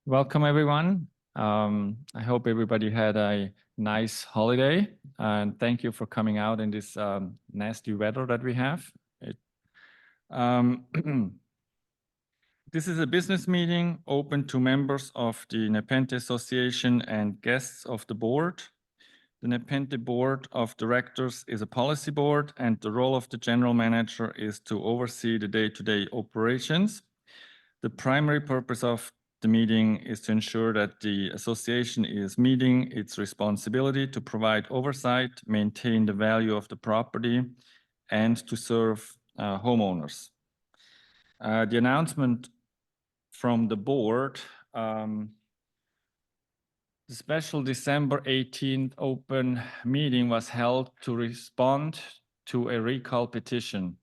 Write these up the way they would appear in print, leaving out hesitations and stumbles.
Welcome, everyone. I hope everybody had a nice holiday, and thank you for coming out in this nasty weather that we have. This is a business meeting open to members of the Nepenthe Association and guests of the board. The Nepenthe Board of Directors is a policy board, and the role of the general manager is to oversee the day-to-day operations. The primary purpose of the meeting is to ensure that the association is meeting its responsibility to provide oversight, maintain the value of the property, and to serve homeowners. The announcement from the board, the special December 18th open meeting was held to respond to a recall petition.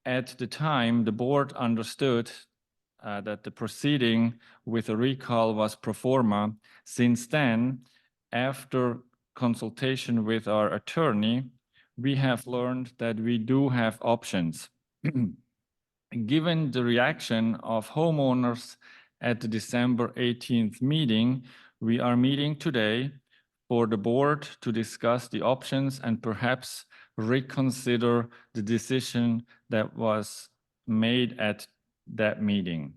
At the time, the board understood that the proceeding with a recall was pro forma. Since then, after consultation with our attorney, we have learned that we do have options. Given the reaction of homeowners at the December 18th meeting, we are meeting today for the board to discuss the options and perhaps reconsider the decision that was made at that meeting.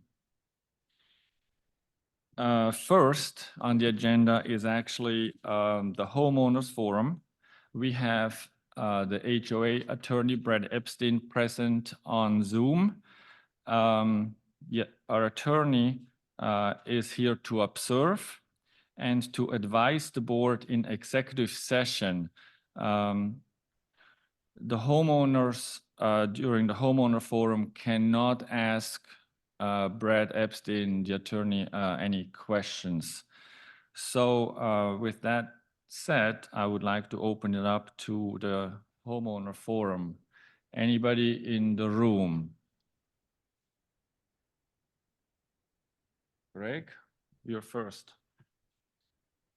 First on the agenda is actually the homeowners forum. We have the HOA attorney, Brad Epstein, present on Zoom. Our attorney is here to observe and to advise the board in executive session. The homeowners during the homeowner forum cannot ask Brad Epstein, the attorney, any questions. So with that said, I would like to open it up to the homeowner forum. Anybody in the room? Greg, you're first.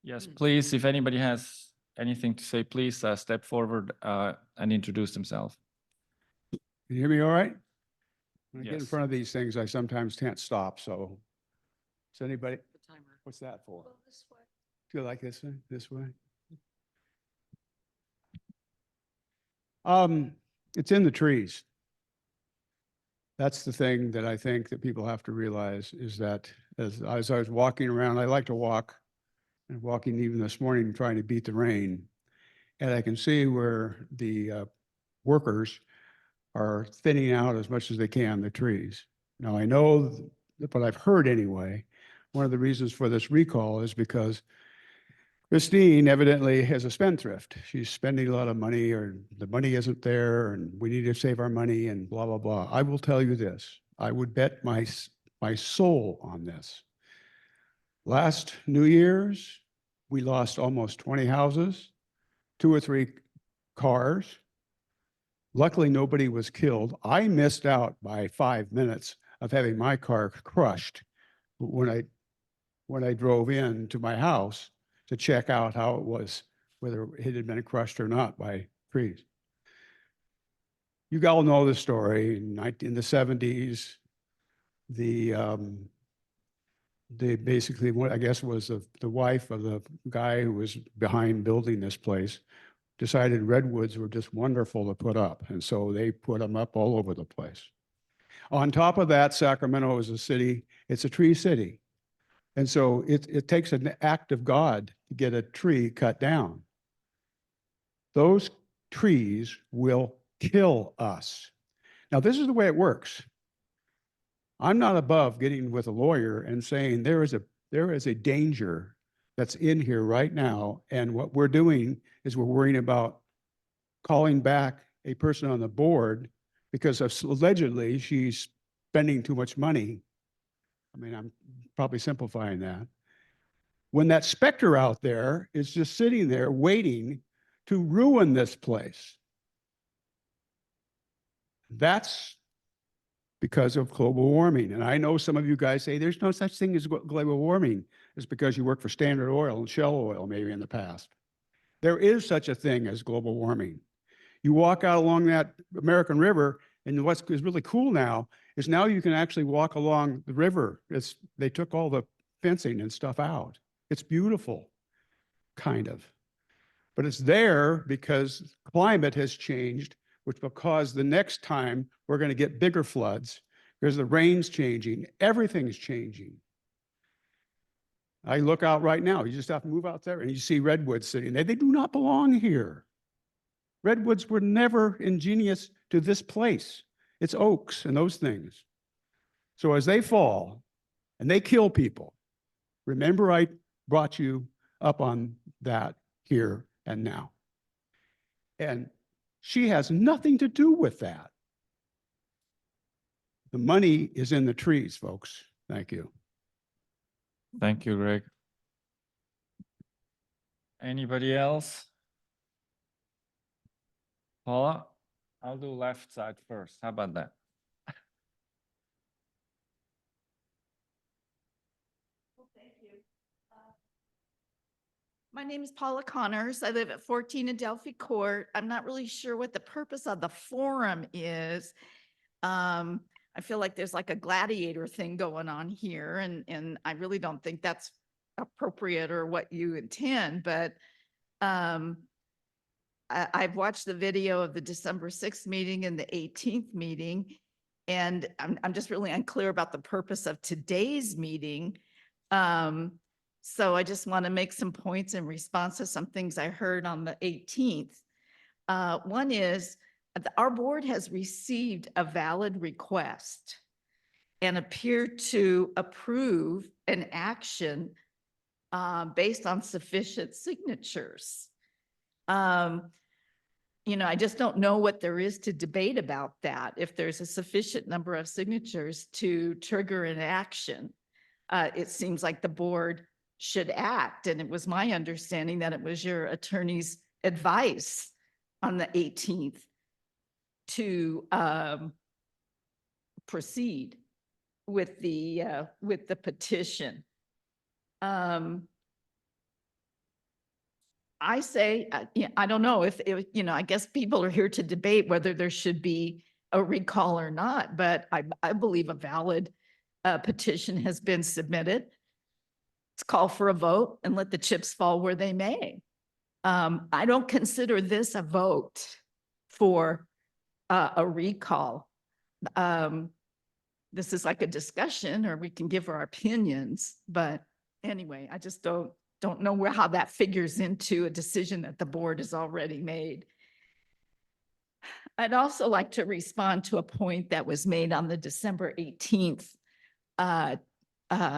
Yes, please, if anybody has anything to say, please step forward and introduce themselves. Can you hear me all right? When I get in Yes. front of these things, I sometimes can't stop, so. Is anybody? The timer. What's that for? Go this way. Do you like this way? This way? It's in the trees. That's the thing that I think that people have to realize is that as I was walking around, I like to walk, and walking even this morning, trying to beat the rain. And I can see where the workers are thinning out as much as they can the trees. Now, I know that what I've heard anyway, one of the reasons for this recall is because Christine evidently is a spendthrift. She's spending a lot of money, or the money isn't there, and we need to save our money and blah, blah, blah. I will tell you this. I would bet my soul on this. Last New Year's, we lost almost 20 houses, 2 or 3 cars. Luckily, nobody was killed. I missed out by 5 minutes of having my car crushed when I drove in to my house to check out how it was, whether it had been crushed or not by trees. You all know the story. In the 70s, they basically, I guess, was the wife of the guy who was behind building this place, decided redwoods were just wonderful to put up. And so they put them up all over the place. On top of that, Sacramento is a city, it's a tree city. And so it takes an act of God to get a tree cut down. Those trees will kill us. Now, this is the way it works. I'm not above getting with a lawyer and saying there is a danger that's in here right now. And what we're doing is we're worrying about calling back a person on the board because allegedly she's spending too much money. I mean, I'm probably simplifying that. When that specter out there is just sitting there waiting to ruin this place. That's because of global warming. And I know some of you guys say there's no such thing as global warming. It's because you work for Standard Oil and Shell Oil maybe in the past. There is such a thing as global warming. You walk out along that American River, and what's really cool now is now you can actually walk along the river. They took all the fencing and stuff out. It's beautiful, kind of. But it's there because climate has changed, which will cause the next time we're going to get bigger floods because the rain's changing. Everything's changing. I look out right now. You just have to move out there and you see redwoods sitting there. They do not belong here. Redwoods were never ingenious to this place. It's oaks and those things. So as they fall and they kill people, remember I brought you up on that here and now. And she has nothing to do with that. The money is in the trees, folks. Thank you. Thank you, Greg. Anybody else? Paula, I'll do left side first. How about that? Thank you. My name is Paula Connors. I live at 14 Adelphi Court. I'm not really sure what the purpose of the forum is. I feel like there's like a gladiator thing going on here, and I really don't think that's appropriate or what you intend, but I've watched the video of the December 6th meeting and the 18th meeting, and I'm just really unclear about the purpose of today's meeting. So I just want to make some points in response to some things I heard on the 18th. One is our board has received a valid request and appeared to approve an action based on sufficient signatures. You know, I just don't know what there is to debate about that. If there's a sufficient number of signatures to trigger an action, it seems like the board should act. And it was my understanding that it was your attorney's advice on the 18th to proceed with the petition. I say, I don't know if, you know, I guess people are here to debate whether there should be a recall or not, but I believe a valid petition has been submitted. Let's call for a vote and let the chips fall where they may. I don't consider this a vote for a recall. This is like a discussion, or we can give our opinions, but anyway, I just don't know how that figures into a decision that the board has already made. I'd also like to respond to a point that was made on the December 18th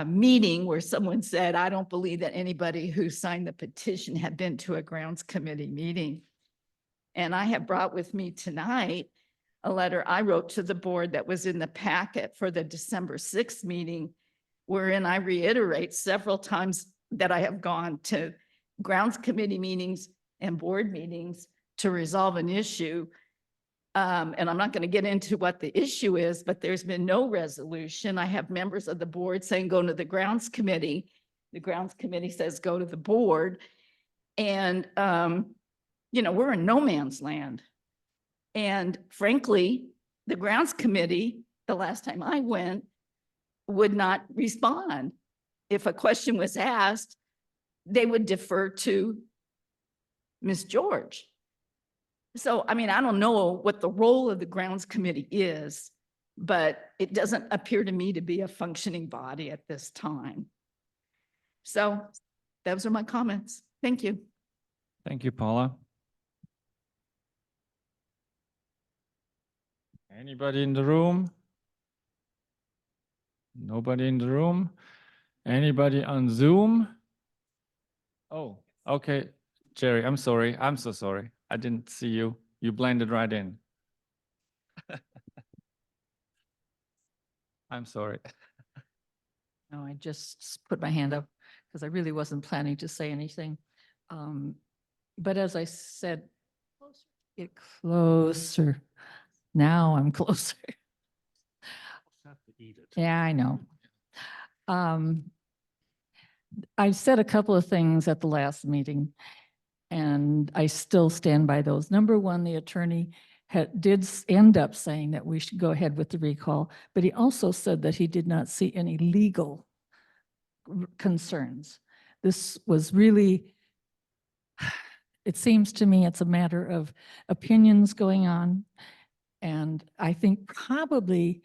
meeting where someone said, I don't believe that anybody who signed the petition had been to a grounds committee meeting. And I have brought with me tonight a letter I wrote to the board that was in the packet for the December 6th meeting, wherein I reiterate several times that I have gone to grounds committee meetings and board meetings to resolve an issue. And I'm not going to get into what the issue is, but there's been no resolution. I have members of the board saying, go to the grounds committee. The grounds committee says, go to the board. And, you know, we're in no man's land. And frankly, the grounds committee, the last time I went, would not respond. If a question was asked, they would defer to Ms. George. So, I mean, I don't know what the role of the grounds committee is, but it doesn't appear to me to be a functioning body at this time. So those are my comments. Thank you. Thank you, Paula. Anybody in the room? Nobody in the room? Anybody on Zoom? Oh, okay. Jerry, I'm sorry. I'm so sorry. I didn't see you. You blended right in. I'm sorry. No, I just put my hand up because I really wasn't planning to say anything. But as I said, get closer. Now I'm closer. Yeah, I know. I said a couple of things at the last meeting, and I still stand by those. Number one, the attorney did end up saying that we should go ahead with the recall, but he also said that he did not see any legal concerns. This was really, it seems to me it's a matter of opinions going on. And I think probably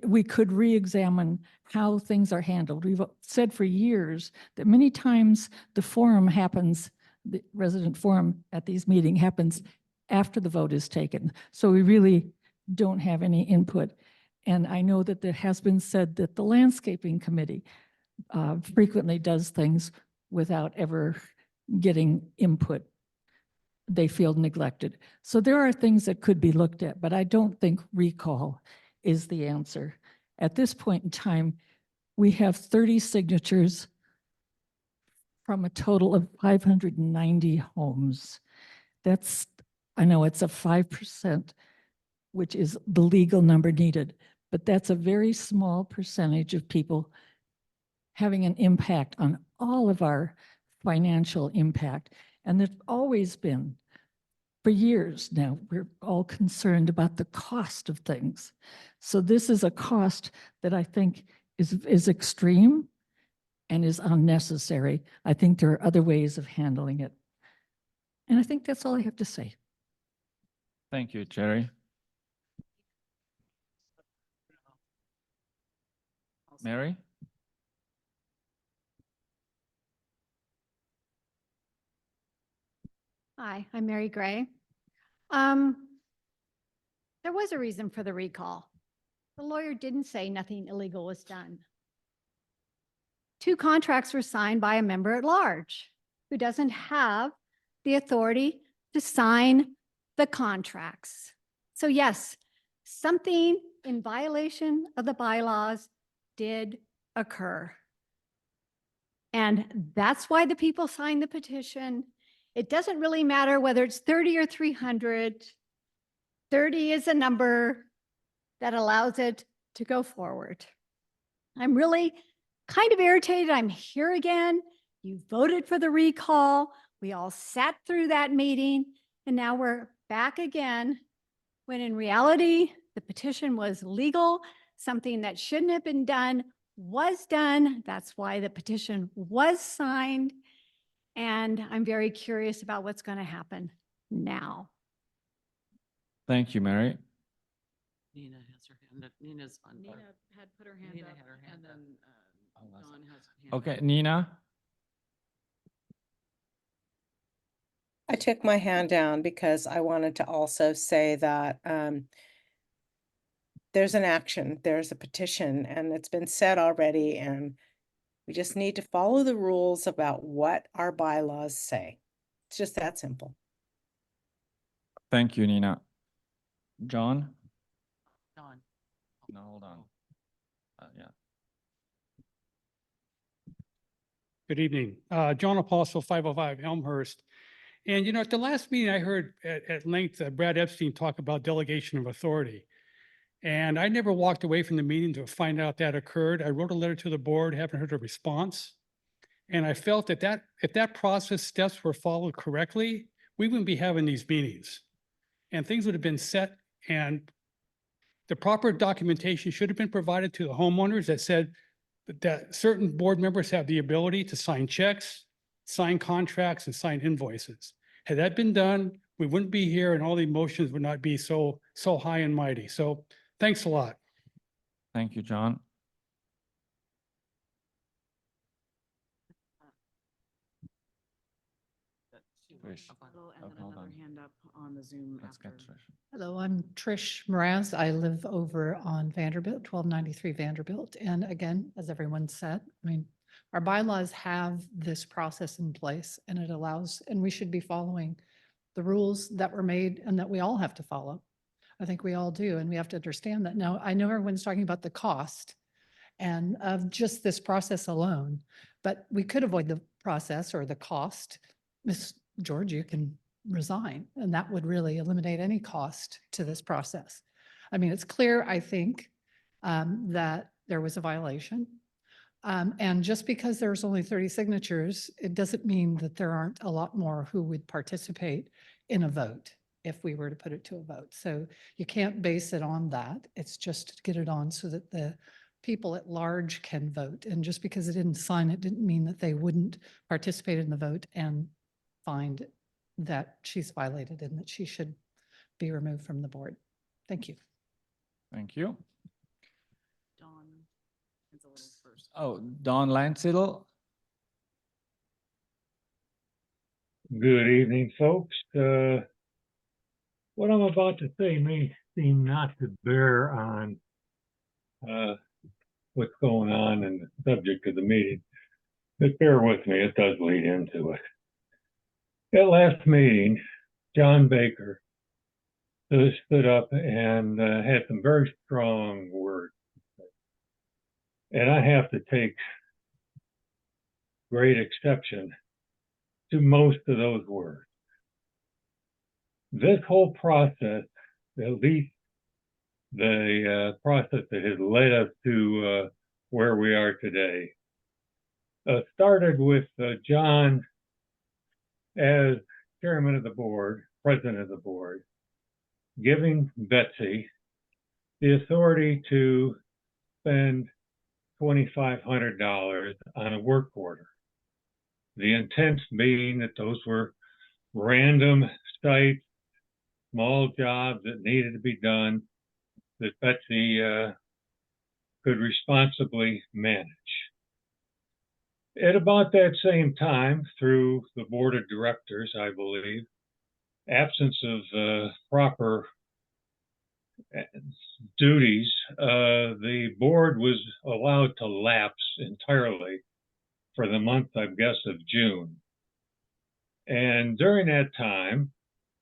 we could re-examine how things are handled. We've said for years that many times the forum happens, the resident forum at these meetings happens after the vote is taken. So we really don't have any input. And I know that there has been said that the landscaping committee frequently does things without ever getting input. They feel neglected. So there are things that could be looked at, but I don't think recall is the answer. At this point in time, we have 30 signatures from a total of 590 homes. That's, I know it's a 5%, which is the legal number needed, but that's a very small percentage of people having an impact on all of our financial impact. And there's always been, for years now, we're all concerned about the cost of things. So this is a cost that I think is extreme and is unnecessary. I think there are other ways of handling it. And I think that's all I have to say. Thank you, Jerry. Mary? Hi, I'm Mary Gray. There was a reason for the recall. The lawyer didn't say nothing illegal was done. 2 contracts were signed by a member at large who doesn't have the authority to sign the contracts. So yes, something in violation of the bylaws did occur. And that's why the people signed the petition. It doesn't really matter whether it's 30 or 300. 30 is a number that allows it to go forward. I'm really kind of irritated. I'm here again. You voted for the recall. We all sat through that meeting, and now we're back again when in reality, the petition was legal. Something that shouldn't have been done was done. That's why the petition was signed. And I'm very curious about what's going to happen now. Thank you, Mary. Nina has her hand up. Nina's on. Nina had put her hand Nina up, had her hand and up. then Oh, was it? Dawn has her hand Okay, up. Nina? I took my hand down because I wanted to also say that there's an action, there's a petition, and it's been said already, and we just need to follow the rules about what our bylaws say. It's just that simple. Thank you, Nina. John? Dawn. No, hold on. Yeah. Good evening. John Apostle, 505 Elmhurst. And, you know, at the last meeting, I heard at length Brad Epstein talk about delegation of authority. And I never walked away from the meeting to find out that occurred. I wrote a letter to the board, haven't heard a response. And I felt that if that process steps were followed correctly, we wouldn't be having these meetings. And things would have been set, and the proper documentation should have been provided to the homeowners that said that certain board members have the ability to sign checks, sign contracts, and sign invoices. Had that been done, we wouldn't be here, and all the emotions would not be so high and mighty. So thanks a lot. Thank you, John. Trish. Hello, and Oh, then hold another on. hand up on the Zoom Let's get after. Trish. Hello, I'm Trish Mraz. I live over on Vanderbilt, 1293 Vanderbilt. And again, as everyone said, I mean, our bylaws have this process in place, and it allows, and we should be following the rules that were made and that we all have to follow. I think we all do, and we have to understand that. Now, I know everyone's talking about the cost and of just this process alone, but we could avoid the process or the cost. Ms. George, you can resign, and that would really eliminate any cost to this process. I mean, it's clear, I think, that there was a violation. And just because there's only 30 signatures, it doesn't mean that there aren't a lot more who would participate in a vote if we were to put it to a vote. So you can't base it on that. It's just to get it on so that the people at large can vote. And just because they didn't sign it didn't mean that they wouldn't participate in the vote and find that she's violated and that she should be removed from the board. Thank you. Thank you. Dawn is a little first. Oh, Don Lanzittel. Good evening, folks. What I'm about to say may seem not to bear on what's going on and the subject of the meeting, but bear with me, it does lead into it. At last meeting, John Baker stood up and had some very strong words. And I have to take great exception to most of those words. This whole process, at least the process that has led us to where we are today, started with John as chairman of the board, president of the board, giving Betsy the authority to spend $2,500 on a work order. The intent being that those were random sites, small jobs that needed to be done that Betsy could responsibly manage. At about that same time, through the board of directors, I believe, absence of proper duties, the board was allowed to lapse entirely for the month, I guess, of June. And during that time,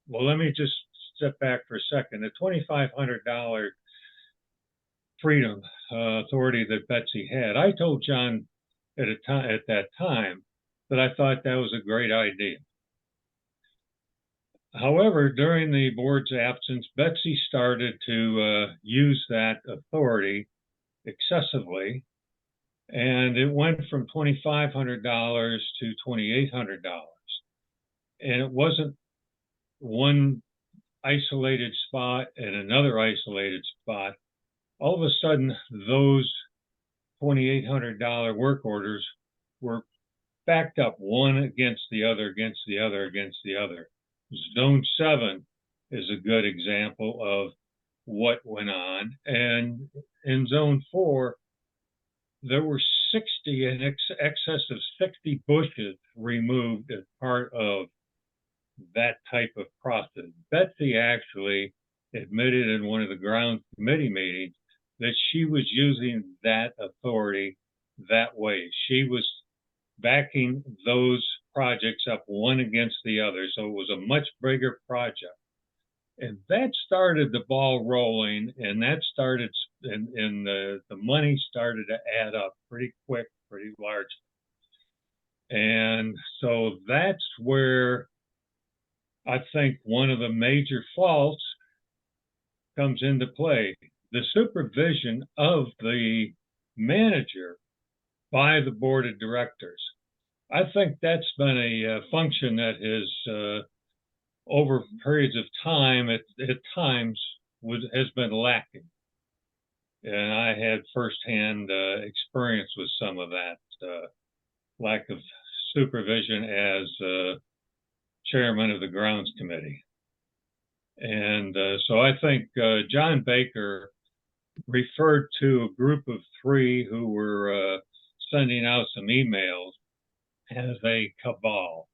well, let me just step back for a second. The $2,500 freedom authority that Betsy had, I told John at that time that I thought that was a great idea. However, during the board's absence, Betsy started to use that authority excessively, and it went from $2,500 to $2,800. And it wasn't one isolated spot and another isolated spot. All of a sudden, those $2,800 work orders were backed up one against the other, against the other, against the other. Zone 7 is a good example of what went on. And in Zone 4, there were 60, in excess of 60 bushes removed as part of that type of process. Betsy actually admitted in one of the grounds committee meetings that she was using that authority that way. She was backing those projects up one against the other. So it was a much bigger project. And that started the ball rolling, and that started, and the money started to add up pretty quick, pretty large. And so that's where I think one of the major faults comes into play. The supervision of the manager by the board of directors. I think that's been a function that has, over periods of time, at times, has been lacking. And I had firsthand experience with some of that lack of supervision as chairman of the grounds committee. And so I think John Baker referred to a group of 3 who were sending out some emails as a cabal.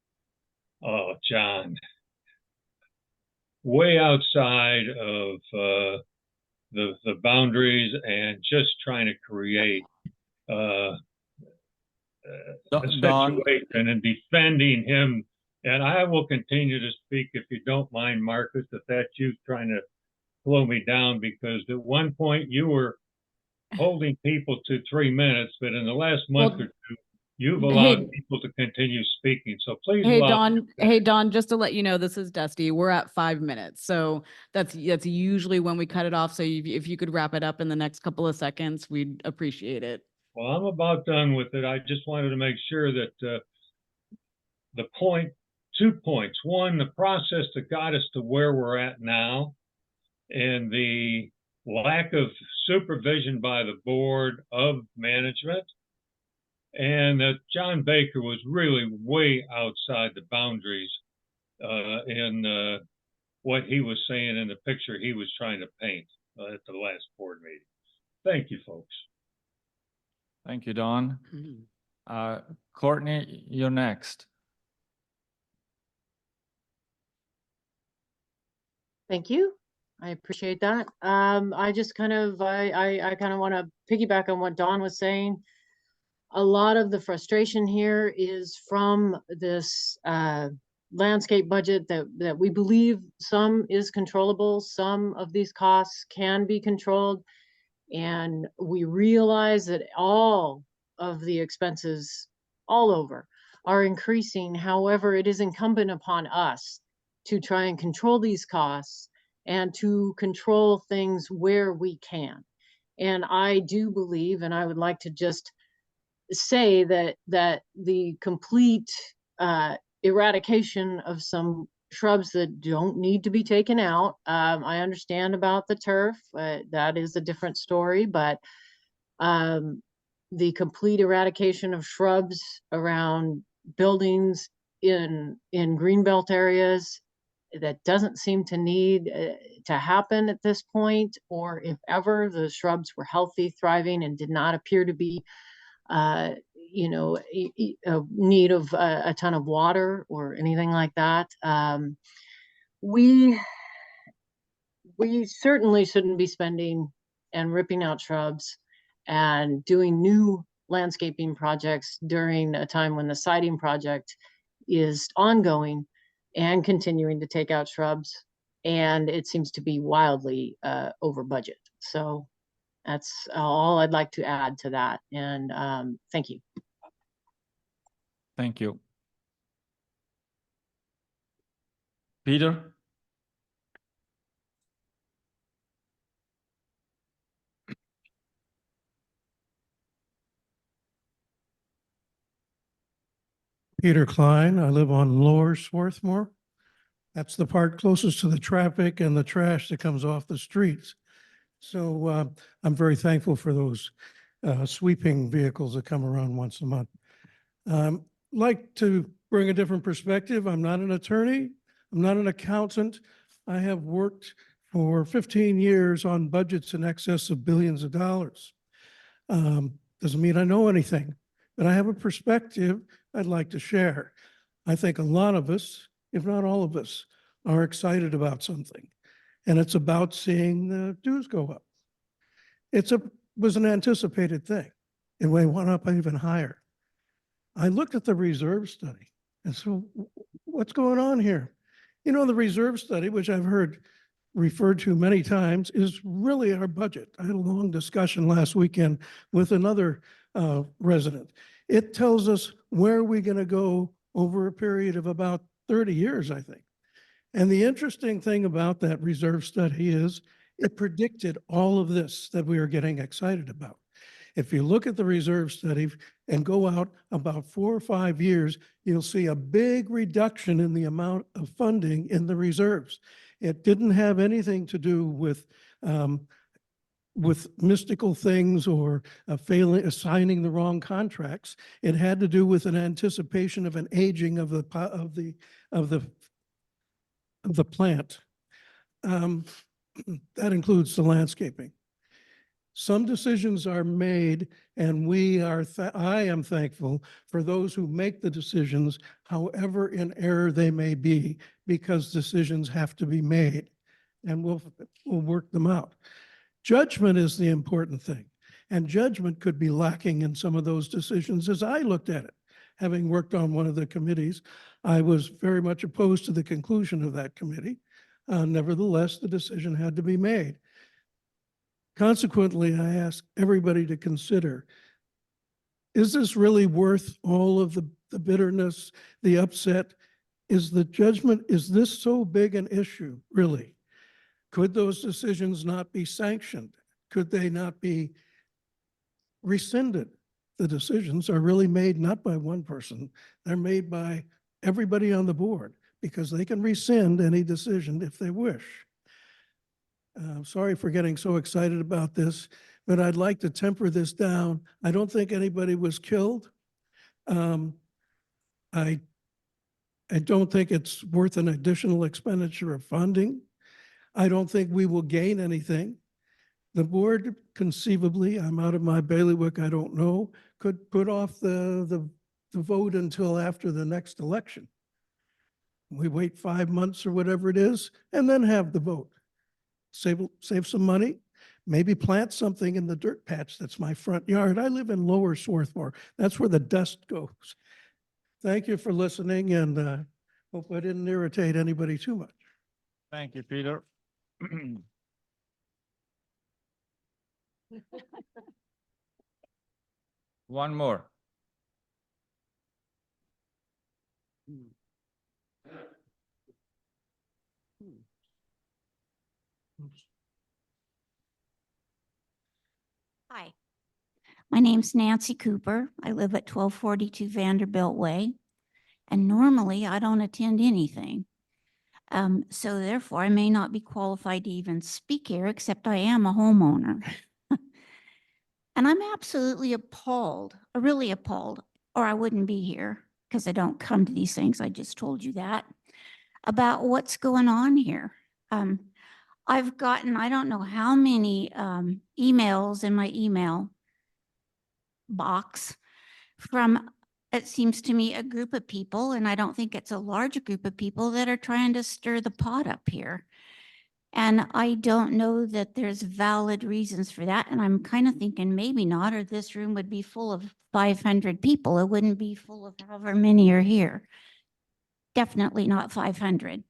Oh, John, way outside of the boundaries and just trying to create a Don, situation and defending him. And I will continue to speak if you don't mind, Marcus, if that's you trying to slow me down, because at one point you were holding people to 3 minutes, but in the last month or two, you've allowed people to continue speaking. So please. Hey, Don, just to let you know, this is Dusty. We're at 5 minutes. So that's usually when we cut it off. So if you could wrap it up in the next couple of seconds, we'd appreciate it. Well, I'm about done with it. I just wanted to make sure that the point, 2 points. One, the process that got us to where we're at now, and the lack of supervision by the board of management, and that John Baker was really way outside the boundaries in what he was saying in the picture he was trying to paint at the last board meeting. Thank you, folks. Thank you, Don. Courtney, you're next. Thank you. I appreciate that. I just kind of, I kind of want to piggyback on what Don was saying. A lot of the frustration here is from this landscape budget that we believe some is controllable. Some of these costs can be controlled. And we realize that all of the expenses all over are increasing. However, it is incumbent upon us to try and control these costs and to control things where we can. And I do believe, and I would like to just say that the complete eradication of some shrubs that don't need to be taken out. I understand about the turf. That is a different story, but the complete eradication of shrubs around buildings in greenbelt areas, that doesn't seem to need to happen at this point, or if ever the shrubs were healthy, thriving, and did not appear to be you know, need of a ton of water or anything like that. We certainly shouldn't be spending and ripping out shrubs and doing new landscaping projects during a time when the siding project is ongoing and continuing to take out shrubs, and it seems to be wildly over budget. So that's all I'd like to add to that. And thank you. Thank you. Peter? Peter Klein. I live on Lower Swarthmore. That's the part closest to the traffic and the trash that comes off the streets. So I'm very thankful for those sweeping vehicles that come around once a month. Like to bring a different perspective. I'm not an attorney. I'm not an accountant. I have worked for 15 years on budgets in excess of billions of dollars. Doesn't mean I know anything, but I have a perspective I'd like to share. I think a lot of us, if not all of us, are excited about something, and it's about seeing the dues go up. Was an anticipated thing. It went up even higher. I looked at the reserve study and so what's going on here? You know, the reserve study, which I've heard referred to many times, is really our budget. I had a long discussion last weekend with another resident. It tells us where we're going to go over a period of about 30 years, I think. And the interesting thing about that reserve study is it predicted all of this that we are getting excited about. If you look at the reserve study and go out about 4 or 5 years, you'll see a big reduction in the amount of funding in the reserves. It didn't have anything to do with mystical things or assigning the wrong contracts. It had to do with an anticipation of an aging of the plant. That includes the landscaping. Some decisions are made, and I am thankful for those who make the decisions, however in error they may be, because decisions have to be made, and we'll work them out. Judgment is the important thing, and judgment could be lacking in some of those decisions as I looked at it. Having worked on one of the committees, I was very much opposed to the conclusion of that committee. Nevertheless, the decision had to be made. Consequently, I ask everybody to consider, is this really worth all of the bitterness, the upset? Is the judgment, is this so big an issue, really? Could those decisions not be sanctioned? Could they not be rescinded? The decisions are really made not by one person, they're made by everybody on the board, because they can rescind any decision if they wish. Sorry for getting so excited about this, but I'd like to temper this down. I don't think anybody was killed. Um, I don't think it's worth an additional expenditure of funding. I don't think we will gain anything. The board conceivably, I'm out of my bailiwick, I don't know, could put off the vote until after the next election. We wait 5 months or whatever it is, and then have the vote. Save some money, maybe plant something in the dirt patch that's my front yard. I live in Lower Swarthmore. That's where the dust goes. Thank you for listening, and hope I didn't irritate anybody too much. Thank you, Peter. One more. Hi, my name's Nancy Cooper. I live at 1242 Vanderbilt Way, and normally I don't attend anything. So therefore I may not be qualified to even speak here, except I am a homeowner. And I'm absolutely appalled, really appalled, or I wouldn't be here because I don't come to these things. I just told you that, about what's going on here. I've gotten, I don't know how many emails in my email box from, it seems to me, a group of people, and I don't think it's a large group of people that are trying to stir the pot up here. And I don't know that there's valid reasons for that. And I'm kind of thinking maybe not, or this room would be full of 500 people. It wouldn't be full of however many are here. Definitely not 500.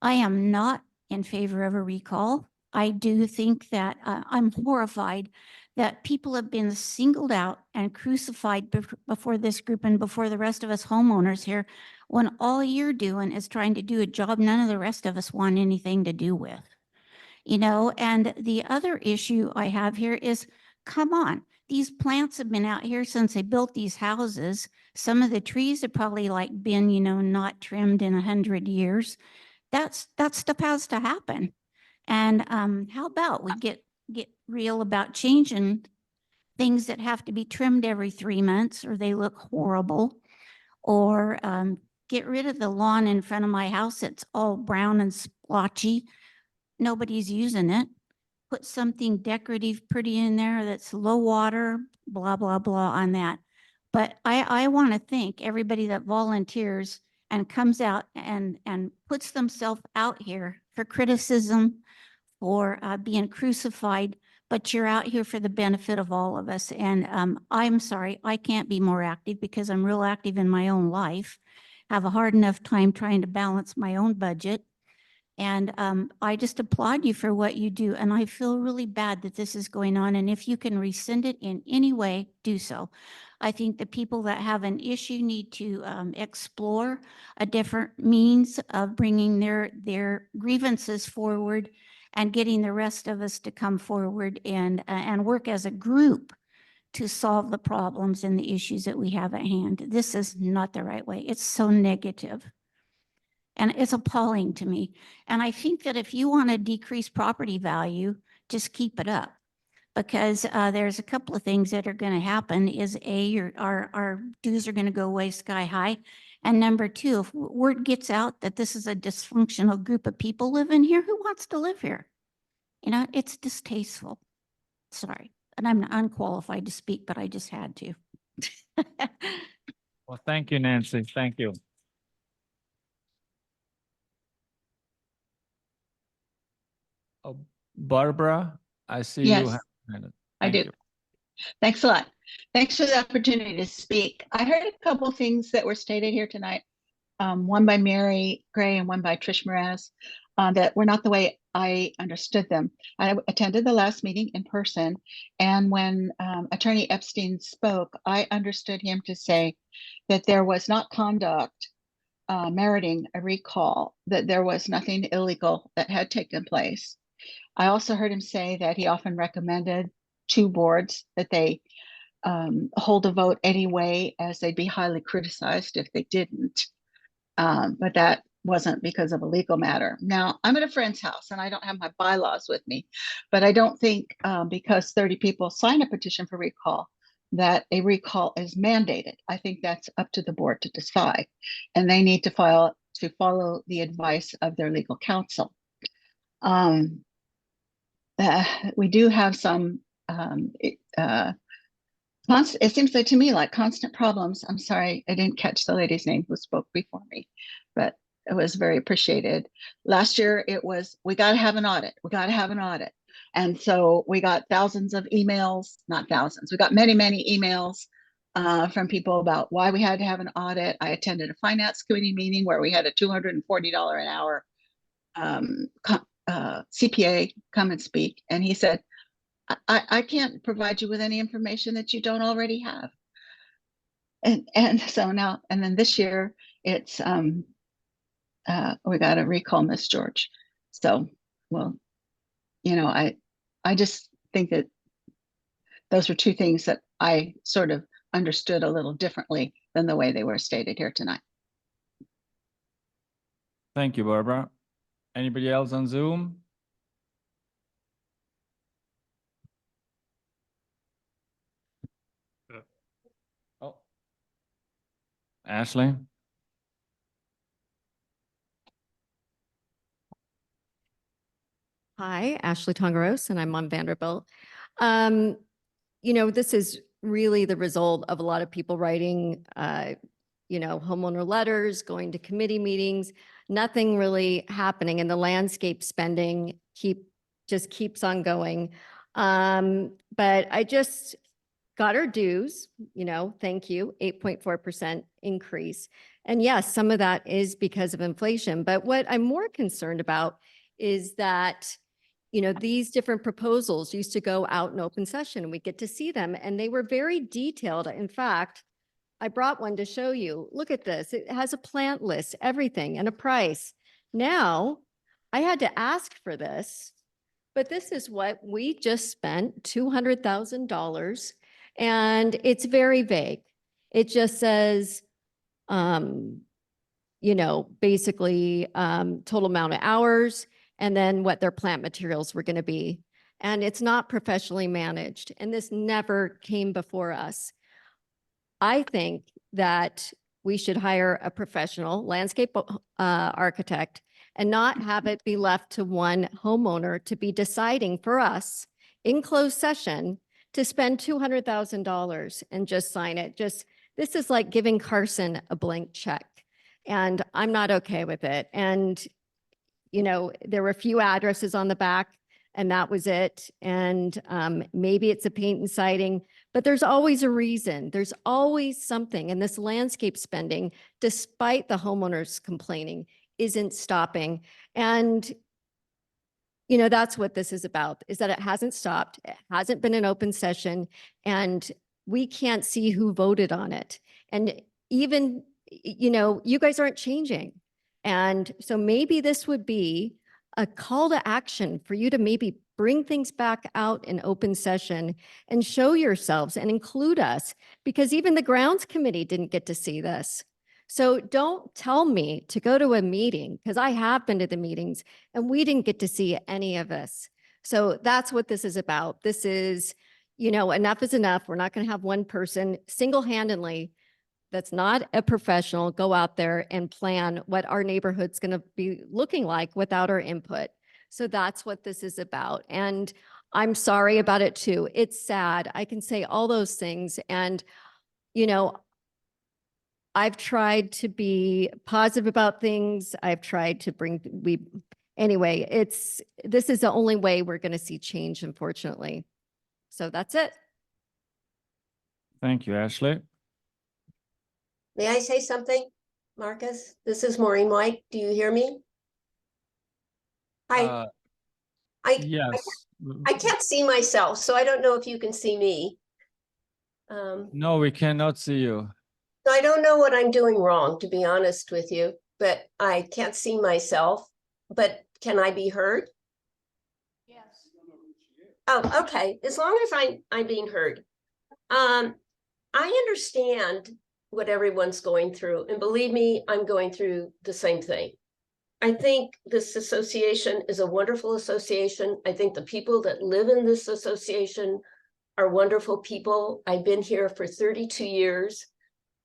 I am not in favor of a recall. I do think that I'm horrified that people have been singled out and crucified before this group and before the rest of us homeowners here, when all you're doing is trying to do a job none of the rest of us want anything to do with. You know, and the other issue I have here is, come on, these plants have been out here since they built these houses. Some of the trees have probably like been, you know, not trimmed in 100 years. That stuff has to happen. And how about we get real about changing things that have to be trimmed every 3 months or they look horrible, or get rid of the lawn in front of my house. It's all brown and splotchy. Nobody's using it. Put something decorative pretty in there that's low water, blah, blah, blah on that. But I want to thank everybody that volunteers and comes out and puts themselves out here for criticism, for being crucified, but you're out here for the benefit of all of us. And I'm sorry, I can't be more active because I'm real active in my own life, have a hard enough time trying to balance my own budget. And I just applaud you for what you do. And I feel really bad that this is going on. And if you can rescind it in any way, do so. I think the people that have an issue need to explore a different means of bringing their grievances forward and getting the rest of us to come forward and work as a group to solve the problems and the issues that we have at hand. This is not the right way. It's so negative. And it's appalling to me. And I think that if you want to decrease property value, just keep it up. Because there's a couple of things that are going to happen is our dues are going to go way sky high. And number two, if word gets out that this is a dysfunctional group of people living here, who wants to live here? You know, it's distasteful. Sorry. And I'm unqualified to speak, but I just had to. Well, thank you, Nancy. Thank you. Oh, Barbara, I see you Yes, have a minute. I Thank do. you. Thanks a lot. Thanks for the opportunity to speak. I heard a couple things that were stated here tonight, one by Mary Gray and one by Trish Mraz, that were not the way I understood them. I attended the last meeting in person, and when Attorney Epstein spoke, I understood him to say that there was not conduct meriting a recall, that there was nothing illegal that had taken place. I also heard him say that he often recommended to boards that they hold a vote anyway, as they'd be highly criticized if they didn't. But that wasn't because of a legal matter. Now, I'm at a friend's house and I don't have my bylaws with me, but I don't think because 30 people sign a petition for recall, that a recall is mandated. I think that's up to the board to decide, and they need to follow the advice of their legal counsel. We do have some, it seems like to me like constant problems. I'm sorry, I didn't catch the lady's name who spoke before me, but it was very appreciated. Last year it was, we got to have an audit. We got to have an audit. And so we got thousands of emails, not thousands. We got many, many emails from people about why we had to have an audit. I attended a finance committee meeting where we had a $240 an hour CPA come and speak. And he said, I can't provide you with any information that you don't already have. And so now, and then this year it's, we got to recall Miss George. So, well, you know, I just think that those were two things that I sort of understood a little differently than the way they were stated here tonight. Thank you, Barbara. Anybody else on Zoom? Oh, Ashley? Hi, Ashley Tongaros, and I'm on Vanderbilt. You know, this is really the result of a lot of people writing, you know, homeowner letters, going to committee meetings, nothing really happening, and the landscape spending just keeps on going. But I just got our dues, you know, thank you, 8.4% increase. And yes, some of that is because of inflation. But what I'm more concerned about is that, you know, these different proposals used to go out in open session. We get to see them and they were very detailed. In fact, I brought one to show you. Look at this. It has a plant list, everything, and a price. Now, I had to ask for this, but this is what we just spent, $200,000, and it's very vague. It just says, you know, basically total amount of hours, and then what their plant materials were going to be. And it's not professionally managed. And this never came before us. I think that we should hire a professional landscape architect and not have it be left to one homeowner to be deciding for us in closed session to spend $200,000 and just sign it. This is like giving Carson a blank check, and I'm not okay with it. And you know, there were a few addresses on the back and that was it. And maybe it's a paint and siding, but there's always a reason. There's always something. And this landscape spending, despite the homeowners complaining, isn't stopping. And, you know, that's what this is about, is that it hasn't stopped. It hasn't been an open session and we can't see who voted on it. And even, you know, you guys aren't changing. And so maybe this would be a call to action for you to maybe bring things back out in open session and show yourselves and include us, because even the grounds committee didn't get to see this. So don't tell me to go to a meeting, because I have been to the meetings and we didn't get to see any of this. So that's what this is about. This is, you know, enough is enough. We're not going to have one person single-handedly that's not a professional go out there and plan what our neighborhood's going to be looking like without our input. So that's what this is about. And I'm sorry about it too. It's sad. I can say all those things. And, you know, I've tried to be positive about things. I've tried to anyway, this is the only way we're going to see change, unfortunately. So that's it. Thank you, Ashley. May I say something, Marcus? This is Maureen White. Do you hear me? Hi. Yes. I can't see myself, so I don't know if you can see me. No, we cannot see you. I don't know what I'm doing wrong, to be honest with you, but I can't see myself. But can I be heard? Yes. Oh, okay. As long as I'm being heard. I understand what everyone's going through. And believe me, I'm going through the same thing. I think this association is a wonderful association. I think the people that live in this association are wonderful people. I've been here for 32 years.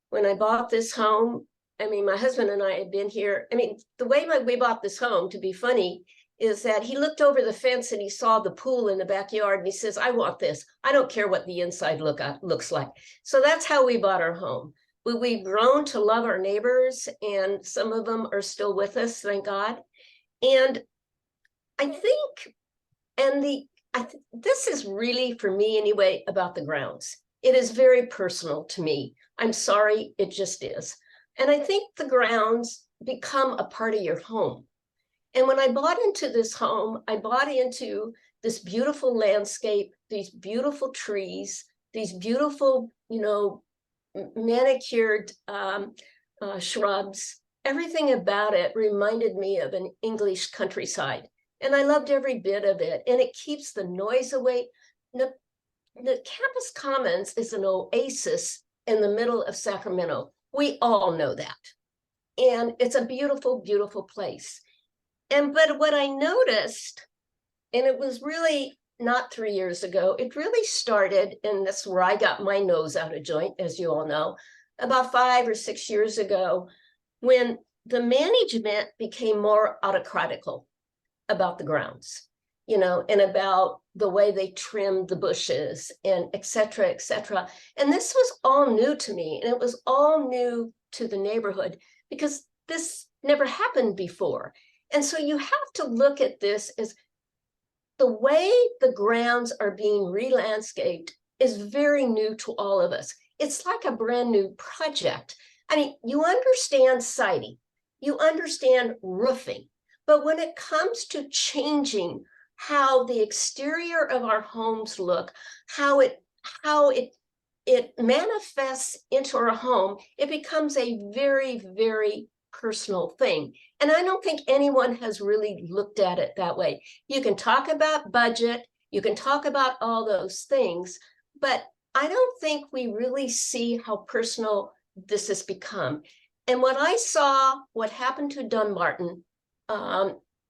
When I bought this home, I mean, my husband and I had been here. I mean, the way we bought this home, to be funny, is that he looked over the fence and he saw the pool in the backyard and he says, I want this. I don't care what the inside looks like. So that's how we bought our home. We've grown to love our neighbors, and some of them are still with us, thank God. And I think, this is really, for me anyway, about the grounds. It is very personal to me. I'm sorry, it just is. And I think the grounds become a part of your home. And when I bought into this home, I bought into this beautiful landscape, these beautiful trees, these beautiful, manicured shrubs. Everything about it reminded me of an English countryside. And I loved every bit of it. And it keeps the noise away. The Campus Commons is an oasis in the middle of Sacramento. We all know that. And it's a beautiful, beautiful place. But what I noticed, and it was really not 3 years ago, it really started, and that's where I got my nose out of joint, as you all know, about 5 or 6 years ago, when the management became more autocratical about the grounds, and about the way they trimmed the bushes and et cetera, et cetera. And this was all new to me, and it was all new to the neighborhood because this never happened before. And so you have to look at this as the way the grounds are being re-landscaped is very new to all of us. It's like a brand new project. I mean, you understand siding, you understand roofing, but when it comes to changing how the exterior of our homes look, how it manifests into our home, it becomes a very, very personal thing. And I don't think anyone has really looked at it that way. You can talk about budget, you can talk about all those things, but I don't think we really see how personal this has become. And when I saw what happened to Dunbarton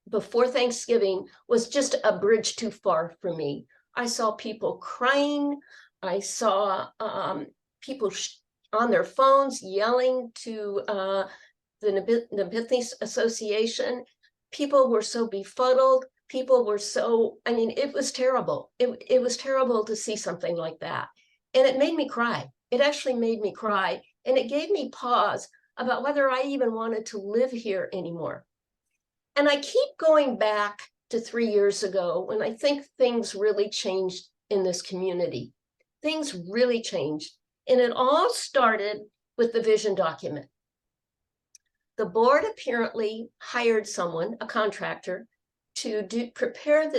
before Thanksgiving was just a bridge too far for me. I saw people crying. I saw people on their phones yelling to the Nabithnes Association. People were so befuddled. People were so, I mean, it was terrible. It was terrible to see something like that. And it made me cry. It actually made me cry. And it gave me pause about whether I even wanted to live here anymore. And I keep going back to 3 years ago when I think things really changed in this community. Things really changed. And it all started with the vision document. The board apparently hired someone, a contractor, to prepare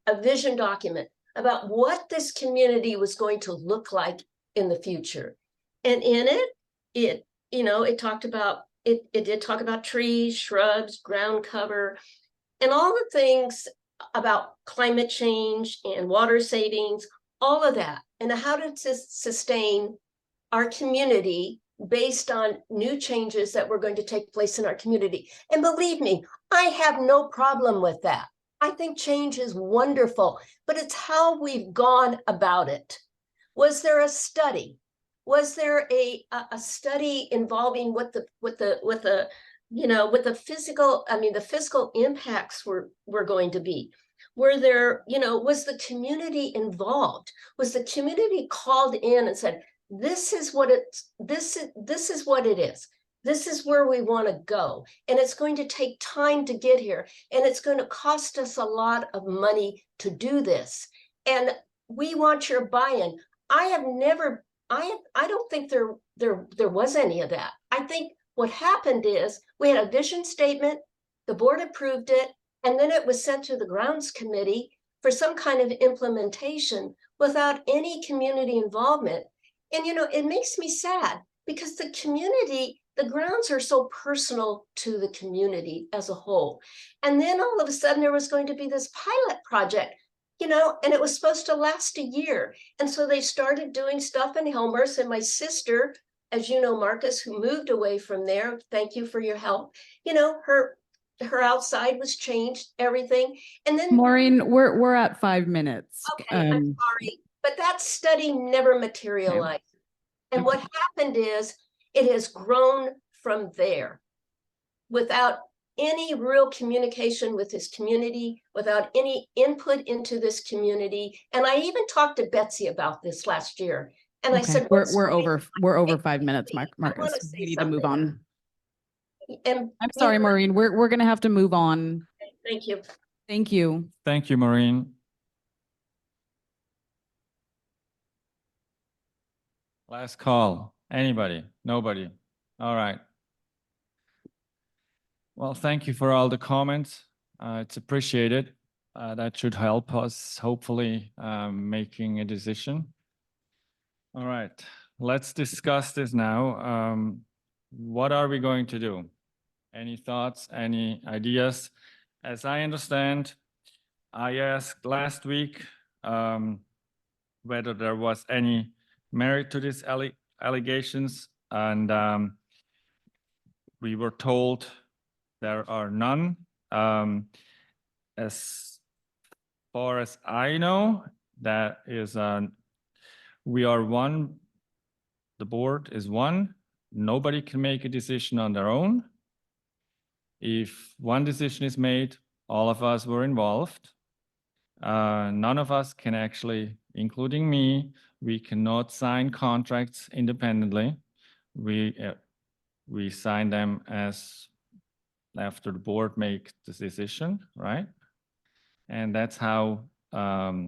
a vision document about what this community was going to look like in the future. And in it talked about, it did talk about trees, shrubs, ground cover, and all the things about climate change and water savings, all of that, and how to sustain our community based on new changes that were going to take place in our community. And believe me, I have no problem with that. I think change is wonderful, but it's how we've gone about it. Was there a study? Was there a study involving what the physical, the fiscal impacts were going to be? Were there, was the community involved? Was the community called in and said, this is what it is. This is where we want to go. And it's going to take time to get here. And it's going to cost us a lot of money to do this. And we want your buy-in. I don't think there was any of that. I think what happened is we had a vision statement, the board approved it, and then it was sent to the grounds committee for some kind of implementation without any community involvement. And, it makes me sad because the community, the grounds are so personal to the community as a whole. And then all of a sudden there was going to be this pilot project, and it was supposed to last a year. And so they started doing stuff in Helmers, and my sister, as you know, Marcus, who moved away from there, thank you for your help. Her her outside was changed, everything. And then, Maureen, we're at 5 minutes. okay, I'm sorry, but that study never materialized. And what happened is it has grown from there without any real communication with this community, without any input into this community. And I even talked to Betsy about this last year. And I Okay, said, we're over 5 minutes, Marcus. say We need to move on. And I'm sorry, Maureen, we're gonna have to move on. thank you. Thank you. Thank you, Maureen. Last call. Anybody? Nobody? All right. Well, thank you for all the comments. It's appreciated. That should help us hopefully making a decision. All right, let's discuss this now. What are we going to do? Any thoughts, any ideas? As I understand, I asked last week whether there was any merit to these allegations, and we were told there are none. As far as I know, that is, we are one, the board is one. Nobody can make a decision on their own. If one decision is made, all of us were involved. None of us can actually, including me, we cannot sign contracts independently. We sign them as after the board make the decision, right? And that's how our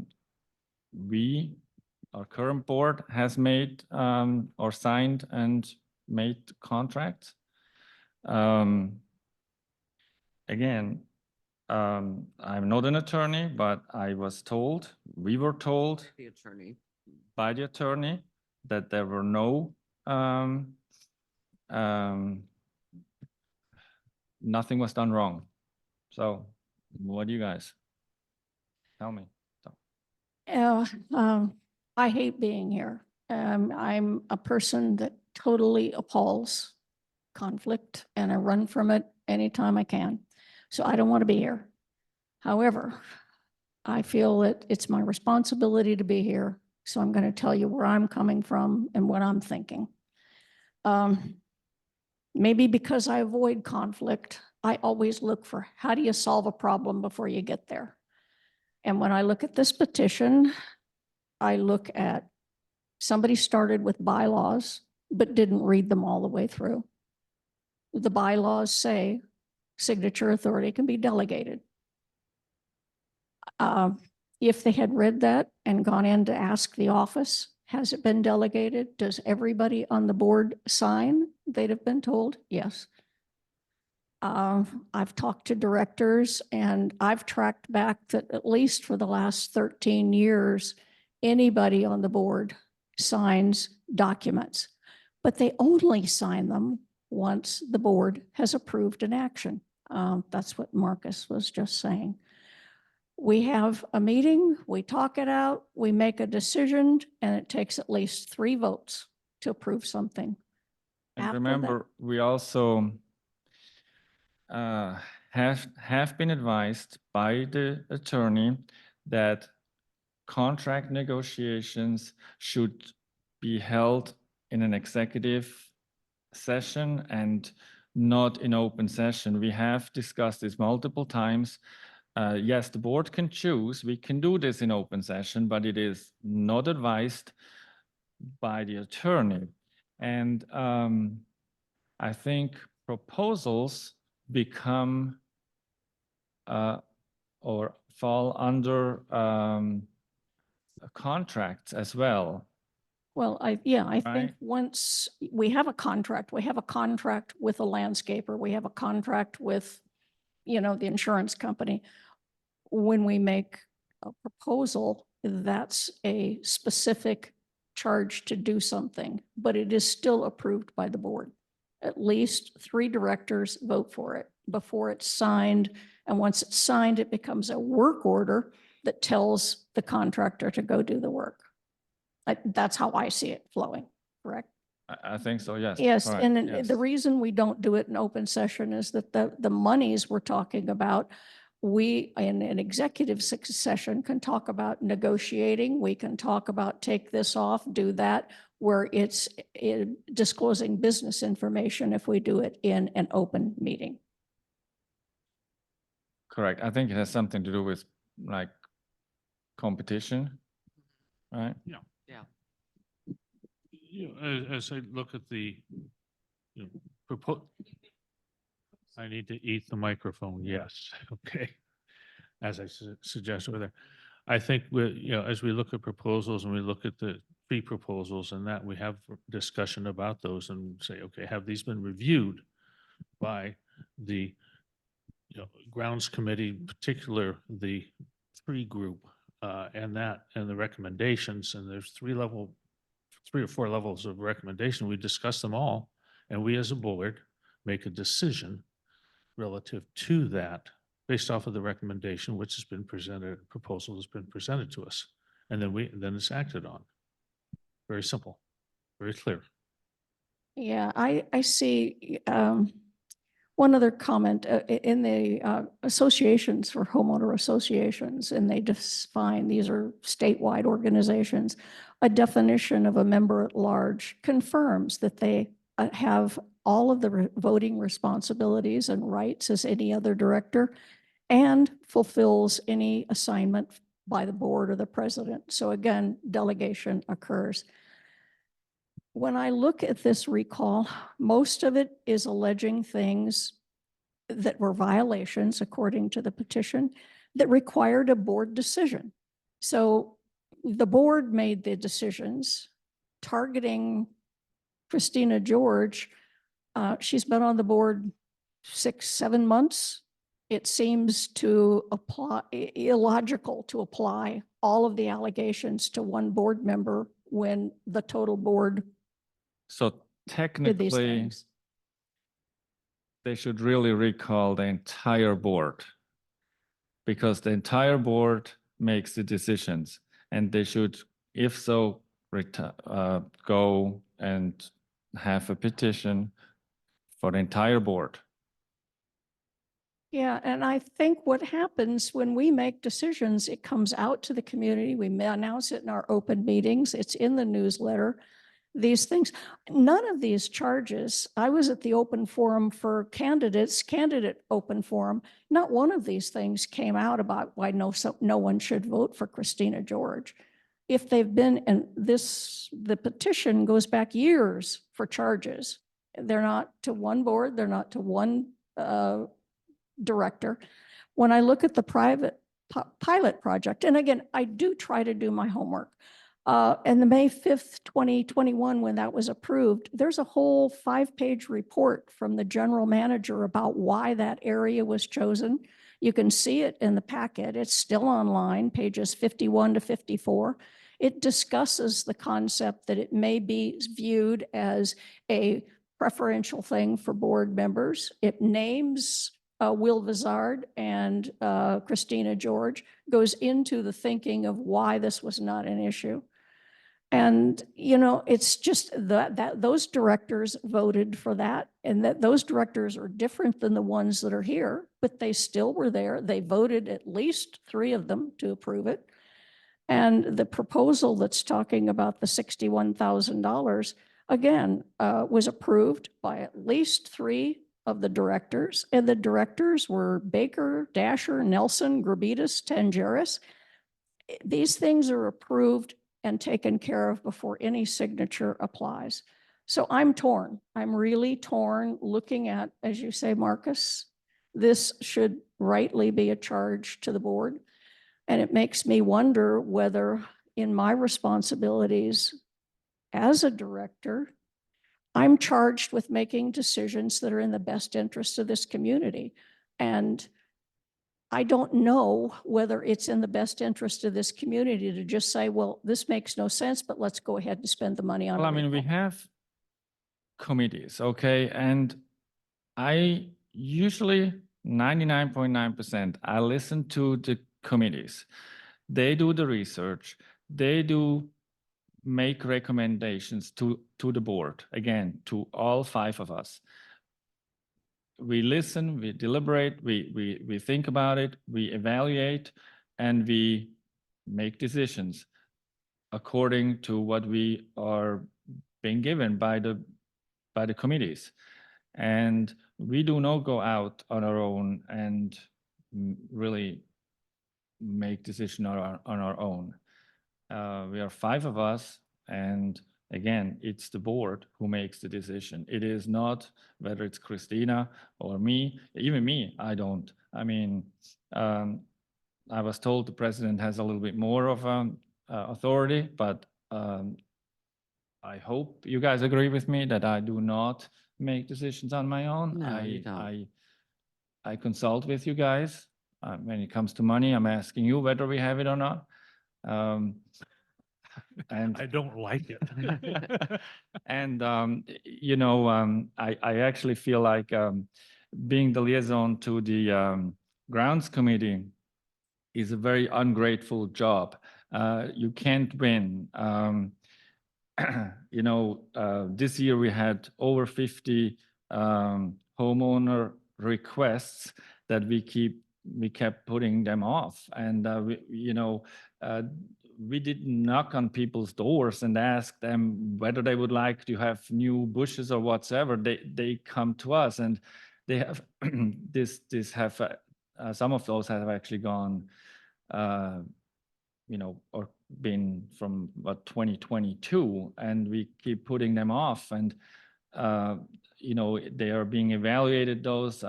current board has made or signed and made contracts. Again, I'm not an attorney, but we were told by the attorney that there were no, nothing was done wrong. So what do you guys tell me? I hate being here. I'm a person that totally appalls conflict, and I run from it anytime I can. So I don't want to be here. However, I feel that it's my responsibility to be here. So I'm going to tell you where I'm coming from and what I'm thinking. Maybe because I avoid conflict, I always look for how do you solve a problem before you get there. And when I look at this petition, I look at somebody started with bylaws, but didn't read them all the way through. The bylaws say signature authority can be delegated. If they had read that and gone in to ask the office, has it been delegated? Does everybody on the board sign? They'd have been told, yes. I've talked to directors and I've tracked back that at least for the last 13 years, anybody on the board signs documents, but they only sign them once the board has approved an action. That's what Marcus was just saying. We have a meeting, we talk it out, we make a decision, and it takes at least 3 votes to approve something. And After remember, we also have been advised by the attorney that contract negotiations should be held in an executive session and not in open session. We have discussed this multiple times. Yes, the board can choose. We can do this in open session, but it is not advised by the attorney. And I think proposals become or fall under contracts as well. Well, I think Right. once we have a contract with a landscaper, we have a contract with, the insurance company. When we make a proposal, that's a specific charge to do something, but it is still approved by the board. At least 3 directors vote for it before it's signed. And once it's signed, it becomes a work order that tells the contractor to go do the work. That's how I see it flowing, correct? I think so, yes. Yes, correct, and then yes. the reason we don't do it in open session is that the monies we're talking about, we, in an executive session, can talk about negotiating. We can talk about take this off, do that, where it's disclosing business information if we do it in an open meeting. Correct. I think it has something to do with like competition, right? Yeah. You know, as I look at the, you know, I need to eat the microphone, yes, okay. As I suggested with there. I think we, you know, as we look at proposals and we look at the pre-proposals and that, we have discussion about those and say, okay, have these been reviewed by the, you know, grounds committee, in particular, the tree group, and the recommendations, and there's 3 or 4 levels of recommendation. We discuss them all, and we as a board make a decision relative to that based off of the recommendation which has been presented, proposal has been presented to us. And then it's acted on. Very simple, very clear. Yeah, I see, one other comment, in the associations for homeowner associations, and they define, these are statewide organizations, a definition of a member at large confirms that they have all of the voting responsibilities and rights as any other director and fulfills any assignment by the board or the president. So again, delegation occurs. When I look at this recall, most of it is alleging things that were violations, according to the petition, that required a board decision. So the board made the decisions targeting Christina George. She's been on the board 6-7 months. It seems to apply illogical to apply all of the allegations to one board member when the total board So did these technically, things. they should really recall the entire board because the entire board makes the decisions, and they should, if so, go and have a petition for the entire board. Yeah, and I think what happens when we make decisions, it comes out to the community. We may announce it in our open meetings. It's in the newsletter. These things, none of these charges, I was at the open forum for candidates, candidate open forum. Not one of these things came out about why no one should vote for Christina George. If they've been, and the petition goes back years for charges. They're not to one board, they're not to one director. When I look at the pilot project, and again, I do try to do my homework. And the May 5th, 2021, when that was approved, there's a whole 5-page report from the general manager about why that area was chosen. You can see it in the packet. It's still online, pages 51 to 54. It discusses the concept that it may be viewed as a preferential thing for board members. It names Will Vizard and Christina George, goes into the thinking of why this was not an issue. And, you know, it's just that those directors voted for that, and that those directors are different than the ones that are here, but they still were there. They voted, at least 3 of them, to approve it. And the proposal that's talking about the $61,000, again, was approved by at least 3 of the directors, and the directors were Baker, Dasher, Nelson, Gravitas, Tangeris. These things are approved and taken care of before any signature applies. So I'm torn. I'm really torn looking at, as you say, Marcus, this should rightly be a charge to the board. And it makes me wonder whether in my responsibilities as a director, I'm charged with making decisions that are in the best interest of this community. And I don't know whether it's in the best interest of this community to just say, well, this makes no sense, but let's go ahead and spend the money on Well, it. I mean, we have committees, okay? And I usually 99.9%, I listen to the committees. They do the research. They do make recommendations to the board, again, to all 5 of us. We listen, we deliberate, we think about it, we evaluate, and we make decisions according to what we are being given by the committees. And we do not go out on our own and really make decisions on our own. We are 5 of us, and again, it's the board who makes the decision. It is not whether it's Christina or me, even me, I don't. I mean, I was told the president has a little bit more of authority, but I hope you guys agree with me that I do not make decisions on my own. No, you don't. I consult with you guys. When it comes to money, I'm asking you whether we have it or not. And I don't like it. and I actually feel like being the liaison to the grounds committee is a very ungrateful job. You can't win. This year we had over 50 homeowner requests that we kept putting them off, and we didn't knock on people's doors and ask them whether they would like to have new bushes or whatsoever. They come to us, and they have some of those have actually gone, or been from 2022, and we keep putting them off, and they are being evaluated, those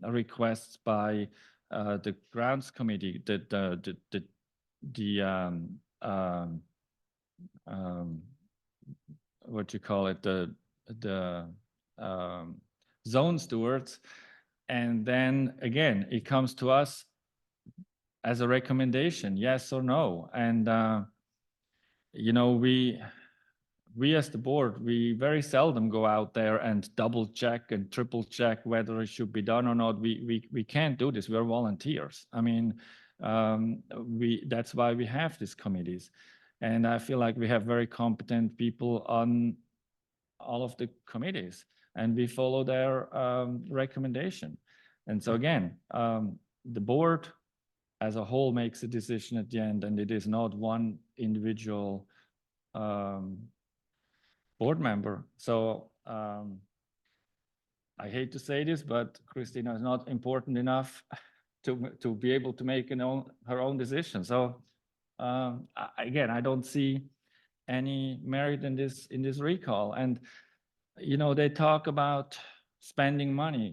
requests, by the grounds committee, what you call it, the zone stewards, and then again it comes to us as a recommendation, yes or no. And we as the board, we very seldom go out there and double check and triple check whether it should be done or not. We can't do this. We're volunteers. I mean, that's why we have these committees. And I feel like we have very competent people on all of the committees, and we follow their recommendation. And so again, the board as a whole makes a decision at the end, and it is not one individual board member. So I hate to say this, but Christina is not important enough to be able to make her own decision. So again, I don't see any merit in this recall. And they talk about spending money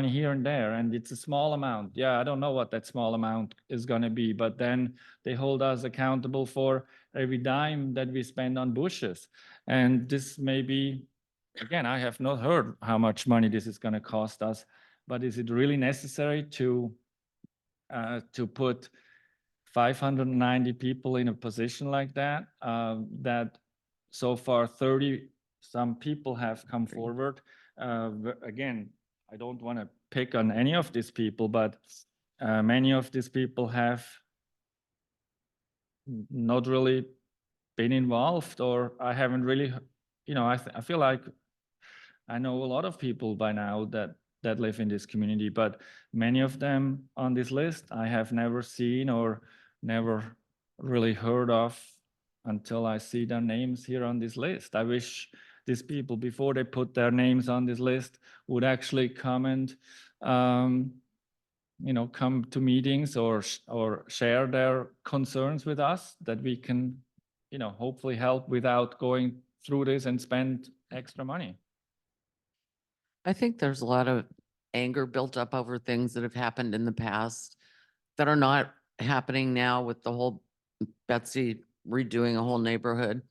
here and there, and it's a small amount. Yeah, I don't know what that small amount is going to be, but then they hold us accountable for every dime that we spend on bushes. And this may be, again, I have not heard how much money this is going to cost us, but is it really necessary to put 590 people in a position like that? That so far 30 some people have come forward. Again, I don't want to pick on any of these people, but many of these people have not really been involved, or I haven't really, I feel like I know a lot of people by now that live in this community, but many of them on this list I have never seen or never really heard of until I see their names here on this list. I wish these people, before they put their names on this list, would actually come and come to meetings or share their concerns with us, that we can hopefully help without going through this and spend extra money. I think there's a lot of anger built up over things that have happened in the past that are not happening now, with the whole Betsy redoing a whole neighborhood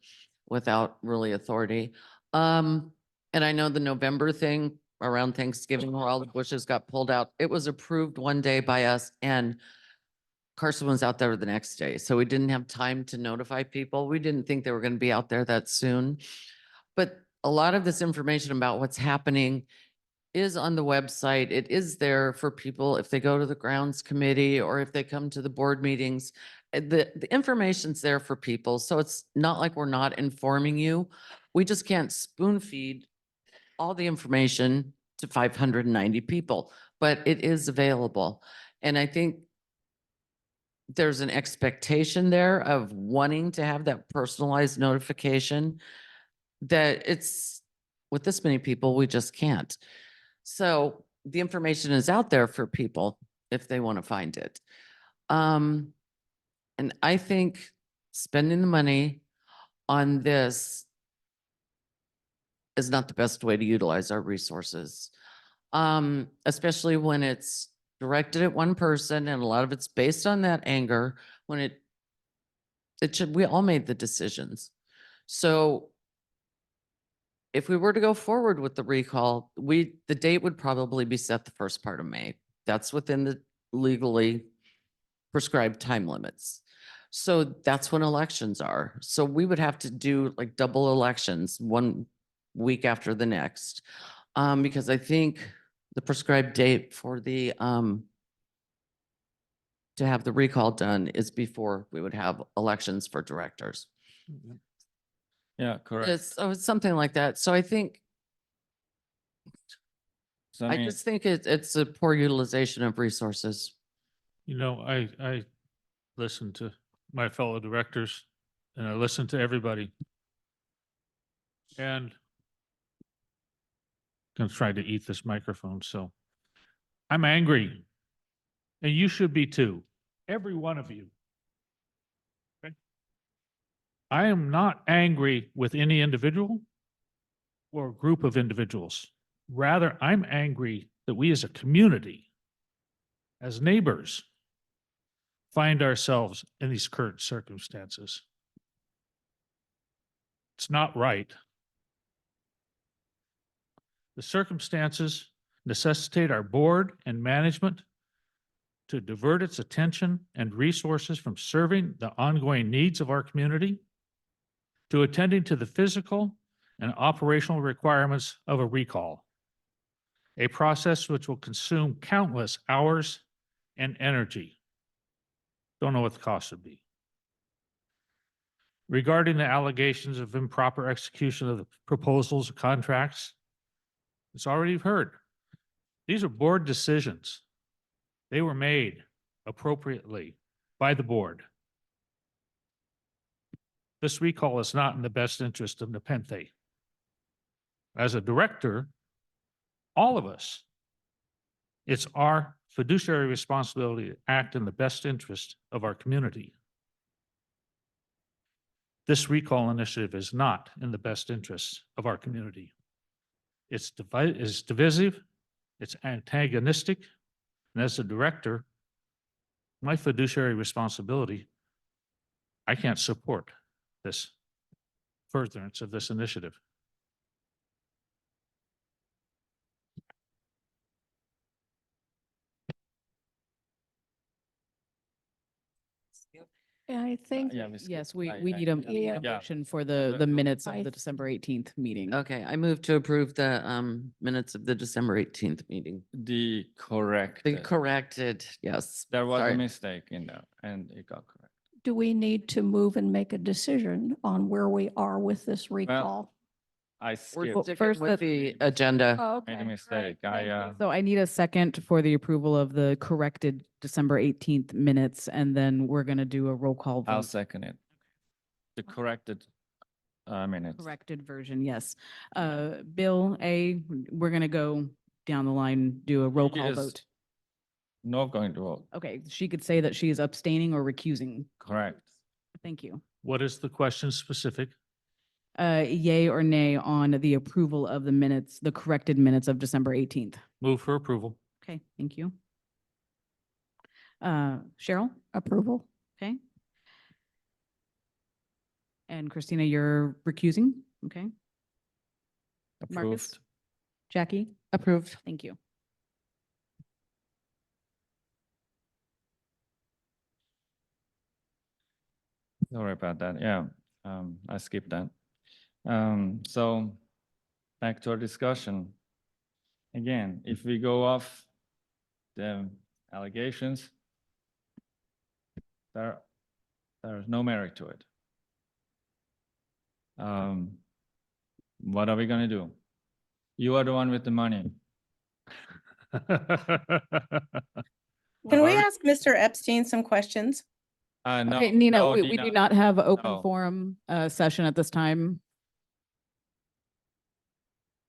without really authority. And I know the November thing around Thanksgiving where all the bushes got pulled out, it was approved one day by us and Carson was out there the next day. So we didn't have time to notify people. We didn't think they were going to be out there that soon. But a lot of this information about what's happening is on the website. It is there for people if they go to the grounds committee or if they come to the board meetings The information's there for people, so it's not like we're not informing you. We just can't spoon feed all the information to 590 people, but it is available. And I think there's an expectation there of wanting to have that personalized notification that it's, with this many people, we just can't. So the information is out there for people if they want to find it. And I think spending the money on this is not the best way to utilize our resources. Especially when it's directed at one person and a lot of it's based on that anger, when it should, we all made the decisions. So if we were to go forward with the recall, the date would probably be set the first part of May. That's within the legally prescribed time limits. So that's when elections are. So we would have to do like double elections 1 week after the next. Because I think the prescribed date for the, to have the recall done is before we would have elections for directors. Yeah, correct. It's something like that. So I think, So I just think it's a poor utilization of resources. You know, I listen to my fellow directors and I listen to everybody. And gonna try to eat this microphone, so I'm angry. And you should be too, every one of you. Okay? I am not angry with any individual or group of individuals. Rather, I'm angry that we as a community, as neighbors, find ourselves in these current circumstances. It's not right. The circumstances necessitate our board and management to divert its attention and resources from serving the ongoing needs of our community to attending to the physical and operational requirements of a recall, a process which will consume countless hours and energy. Don't know what the cost would be. Regarding the allegations of improper execution of the proposals or contracts, it's already heard. These are board decisions. They were made appropriately by the board. This recall is not in the best interest of Nepenthe. As a director, all of us, it's our fiduciary responsibility to act in the best interest of our community. This recall initiative is not in the best interest of our community. It's divisive, it's antagonistic, and as a director, my fiduciary responsibility, I can't support this furtherance of this initiative. I think, Yeah, we skip- Yes, we I- need a Yeah. motion for The- the minutes I- of the December 18th meeting. Okay, I move to approve the minutes of the December 18th meeting. The correct. The corrected, yes. There was a Sorry. mistake in there and it got correct. do we need to move and make a decision on where we are with this recall? I We're skipped, sticking first with the agenda. Oh, made a okay. mistake. So I need a second for the approval of the corrected December 18th minutes, and then we're going to do a roll call I'll vote. second it. The corrected minutes. Corrected version, yes. Bill, we're going to go down the line, do a roll He call is- vote. Not going to vote. Okay, she could say that she is abstaining or recusing. Correct. Thank you. What is the question specific? Yay or nay on the approval of the minutes, the corrected minutes of December 18th? Move for approval. Okay, thank you. Cheryl? Approval? Okay. And Christina, you're recusing? Okay. Marcus? Approved. Jackie? Approved. Thank you. Sorry about that. Yeah, I skipped that. So back to our discussion. Again, if we go off the allegations, there There's no merit to it. What are we gonna do? You are the one with the money. Can we Or- ask Mr. Epstein some questions? No, Okay, Nina, no, we do not have an open No. forum session at this time.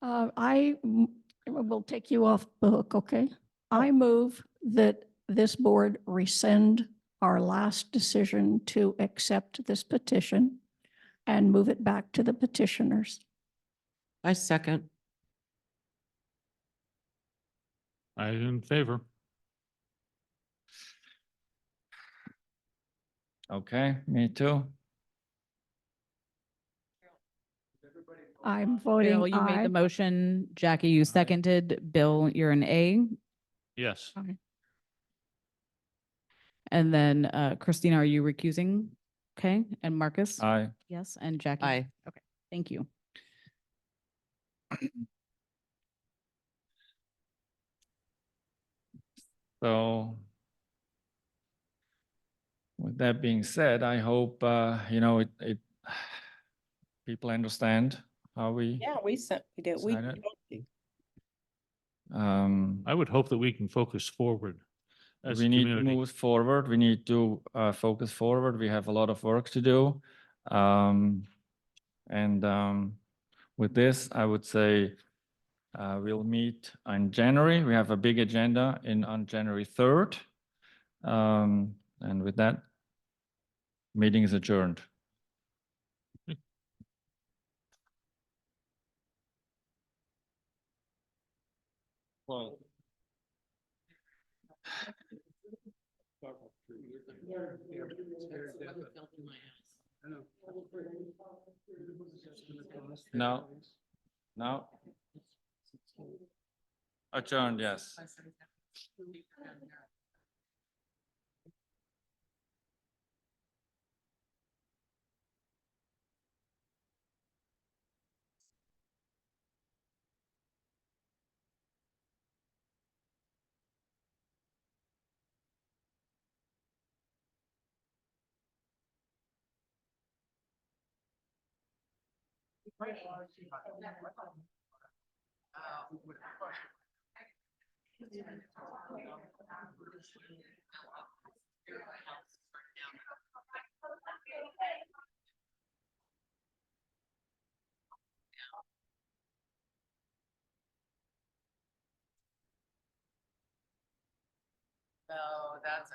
Will take you off the hook, okay? I move that this board rescind our last decision to accept this petition and move it back to the petitioners. I second. I in favor. Okay, me too. I'm voting Bill, you made aye. the motion. Jackie, you seconded. Bill, you're an A. Yes. And then Christina, are you recusing? Okay, and Marcus? Aye. Yes, and Jackie? Aye. Okay, thank you. So with that being said, I hope, it people understand how we, Yeah, we did. We Sign it. totally- I would hope that we can focus forward as a we need to community. move forward. We need to focus forward. We have a lot of work to do. With this, I would say we'll meet in January. We have a big agenda on January 3rd. And with that, meeting is adjourned. Well. No, no. Adjourned, yes. No, that's.